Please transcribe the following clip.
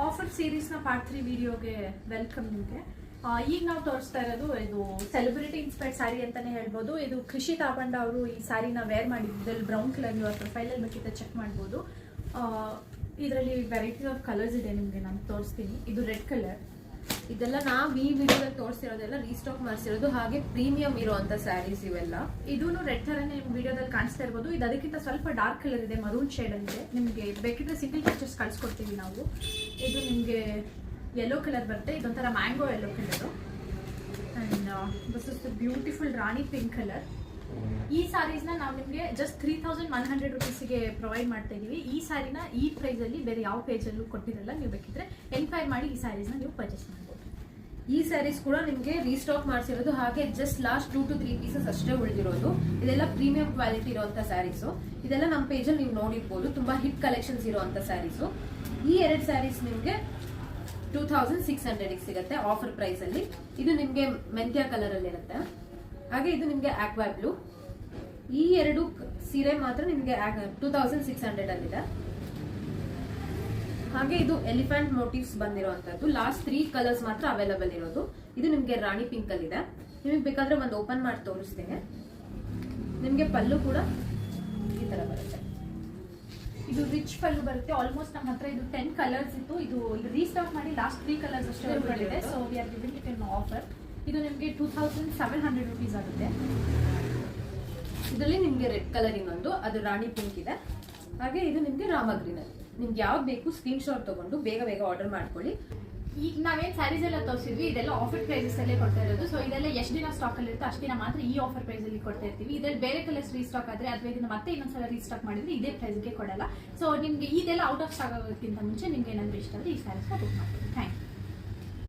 Offer ಸೀರೀಸ್ನ part 3 ವಿಡಿಯೋಗೆ welcome ನಿಮಗೆ. ಈಗ ನಾವು ತೋರಿಸ್ತಾ ಇರೋದು ಇದು ಸೆಲೆಬ್ರಿಟಿ ಇನ್ಸ್ಪೈರ್ಡ್ ಸ್ಯಾರಿ ಅಂತಾನೆ ಹೇಳ್ಬೋದು. ಇದು ಕೃಷಿ ತಾಪಂಡ ಅವರು ಈ ಸ್ಯಾರಿನ ವೇರ್ ಮಾಡಿದ್ದಲ್ಲಿ ಬ್ರೌನ್ ಕಲರ್ ನೀವು ಪ್ರೊಫೈಲಲ್ಲಿ ಬೇಕಿದ್ದ ಚೆಕ್ ಮಾಡ್ಬೋದು. ಇದರಲ್ಲಿ ವೆರೈಟೀಸ್ ಆಫ್ ಕಲರ್ಸ್ ಇದೆ, ನಿಮಗೆ ನಾನು ತೋರಿಸ್ತೀನಿ. ಇದು ರೆಡ್ ಕಲರ್, ಇದೆಲ್ಲ ನಾವು ಈ ವಿಡಿಯೋದಲ್ಲಿ ತೋರಿಸಿರೋದೆಲ್ಲ ರೀಸ್ಟಾಕ್ ಮಾಡಿಸಿರೋದು, ಹಾಗೆ ಪ್ರೀಮಿಯಂ ಇರುವಂತ ಸ್ಯಾರೀಸ್ ಇವೆಲ್ಲ. ಇದೂ ರೆಡ್ ಥರನೇ ನಿಮ್ಗೆ ವಿಡಿಯೋದಲ್ಲಿ ಕಾಣಿಸ್ತಾ ಇರ್ಬೋದು. ಇದು ಅದಕ್ಕಿಂತ ಸ್ವಲ್ಪ ಡಾರ್ಕ್ ಕಲರ್ ಇದೆ, ಮರೂನ್ ಶೇಡ್ ಇದೆ. ನಿಮಗೆ ಬೇಕಿದ್ರೆ ಸಿಂಗಲ್ ಪಿಕ್ಚರ್ಸ್ ಕಳಿಸ್ಕೊಡ್ತೀವಿ ನಾವು. ಇದು ನಿಮಗೆ ಯೆಲ್ಲೋ ಕಲರ್ ಬರುತ್ತೆ, ಇದೊಂಥರ mango yellow colour. And this is the beautiful Rani pink colour. ಈ ಸ್ಯಾರೀಸ್ನ ನಾವು ನಿಮಗೆ ಜಸ್ಟ್ 3100 ರುಪೀಸಿಗೆ ಪ್ರೊವೈಡ್ ಮಾಡ್ತಾ ಇದ್ದೀವಿ. ಈ ಸ್ಯಾರಿನ ಈ ಪ್ರೈಸಲ್ಲಿ ಬೇರೆ ಯಾವ ಪೇಜಲ್ಲೂ ಕೊಟ್ಟಿರಲ್ಲ. ನೀವು ಬೇಕಿದ್ರೆ ಎನ್ಕ್ವೈರ್ ಮಾಡಿ ಈ ಸ್ಯಾರೀಸ್ನ ನೀವು ಪರ್ಚೇಸ್ ಮಾಡ್ಬೋದು. ಈ ಸ್ಯಾರೀಸ್ ಕೂಡ ನಿಮಗೆ ರೀಸ್ಟಾಕ್ ಮಾಡಿಸಿರೋದು, ಹಾಗೆ ಜಸ್ಟ್ ಲಾಸ್ಟ್ 2 to 3 ಪೀಸಸ್ ಅಷ್ಟೇ ಉಳಿದಿರೋದು. ಇದೆಲ್ಲ ಪ್ರೀಮಿಯಂ ಕ್ವಾಲಿಟಿ ಇರುವಂತ ಸ್ಯಾರೀಸು. ಇದೆಲ್ಲ ನಮ್ಮ ಪೇಜಲ್ಲಿ ನೀವು ನೋಡಿರ್ಬೋದು, ತುಂಬಾ ಹಿಟ್ ಕಲೆಕ್ಷನ್ಸ್ ಇರುವಂತ ಸ್ಯಾರೀಸು. ಈ 2 ಸ್ಯಾರೀಸ್ ನಿಮಗೆ 2600 ಸಿಗುತ್ತೆ ಆಫರ್ ಪ್ರೈಸ್ ಅಲ್ಲಿ. ಇದು ನಿಮಗೆ ಮೆಂತ್ಯ ಕಲರ್ ಅಲ್ಲಿ ಇರುತ್ತೆ, ಹಾಗೆ ಇದು ನಿಮಗೆ ಆಕ್ವಾ ಬ್ಲೂ. ಈ 2 ಸೀರೆ ಮಾತ್ರ ನಿಮಗೆ 2600 ಅಲ್ಲಿದೆ. ಹಾಗೆ ಇದು ಎಲಿಫೆಂಟ್ ಮೋಟಿವ್ಸ್ ಬಂದಿರುವಂತದ್ದು. ಲಾಸ್ಟ್ 3 ಕಲರ್ಸ್ ಮಾತ್ರ ಅವೈಲಬಲ್ ಇರೋದು. ಇದು ನಿಮಗೆ ರಾಣಿ ಪಿಂಕ್ ಅಲ್ಲಿ ಇದೆ. ನಿಮಗೆ ಬೇಕಾದ್ರೆ ಒಂದು ಓಪನ್ ಮಾಡಿ ತೋರಿಸ್ತೇನೆ. ನಿಮಗೆ ಪಲ್ಲು ಕೂಡ ಈ ತರ ಬರುತ್ತೆ. ಇದು ರಿಚ್ ಪಲ್ಲು ಬರುತ್ತೆ. ಆಲ್ಮೋಸ್ಟ್ ನಮ್ಮ ಹತ್ರ ಇದು 10 ಕಲರ್ಸ್ ಇತ್ತು. ಇದು ರೀಸ್ಟಾಕ್ ಮಾಡಿ ಲಾಸ್ಟ್ 3 ಕಲರ್ಸ್ ಅಷ್ಟೇ ಬಂದಿದೆ. So we are giving it in offer. ಇದು ನಿಮಗೆ 2700 ರುಪೀಸ್ ಆಗುತ್ತೆ. ಇದರಲ್ಲಿ ನಿಮಗೆ ರೆಡ್ ಕಲರ್ ಇನ್ನೊಂದು, ಅದು ರಾಣಿ ಪಿಂಕ್ ಇದೆ. ಹಾಗೆ ಇದು ನಿಮಗೆ ರಾಮ ಗ್ರೀನ್ ಅಲ್ಲಿ. ನಿಮ್ಗೆ ಯಾವ್ದು ಬೇಕು ಸ್ಕ್ರೀನ್ ಶಾಟ್ ತಗೊಂಡು ಬೇಗ ಬೇಗ ಆರ್ಡರ್ ಮಾಡ್ಕೊಳ್ಳಿ. ಈಗ ನಾವೇನು ಸ್ಯಾರೀಸ್ ಎಲ್ಲ ತೋರಿಸಿದ್ವಿ, ಇದೆಲ್ಲ ಆಫರ್ ಪ್ರೈಸಸ್ ಅಲ್ಲೇ ಕೊಡ್ತಾ ಇರೋದು. ಸೊ ಇದೆಲ್ಲ ಎಷ್ಟು ದಿನ ಸ್ಟಾಕ್ ಅಲ್ಲಿ ಇರುತ್ತೆ ಅಷ್ಟು ದಿನ ಮಾತ್ರ ಈ ಆಫರ್ ಪ್ರೈಸ್ ಅಲ್ಲಿ ಕೊಡ್ತಾ ಇರ್ತೀವಿ. ಇದರಲ್ಲಿ ಬೇರೆ ಕಲರ್ಸ್ ರೀಸ್ಟಾಕ್ ಆದ್ರೆ ಅಥವಾ ಇದನ್ನ ಮತ್ತೆ ಇನ್ನೊಂದ್ಸಲ ರೀಸ್ಟಾಕ್ ಮಾಡಿದ್ರೆ ಇದೇ ಪ್ರೈಸ್ಗೆ ಕೊಡಲ್ಲ. ಸೊ ನಿಮ್ಗೆ ಇದೆಲ್ಲ ಔಟ್ ಆಫ್ ಸ್ಟಾಕ್ ಆಗೋದಕ್ಕಿಂತ ಮುಂಚೆ ನಿಮ್ಗೆ ಏನಾದ್ರು ಇಷ್ಟ ಆದರೆ ಈ ಸ್ಯಾರೀಸ್ನ ಬುಕ್ ಮಾಡ್ತೀವಿ. Thank you.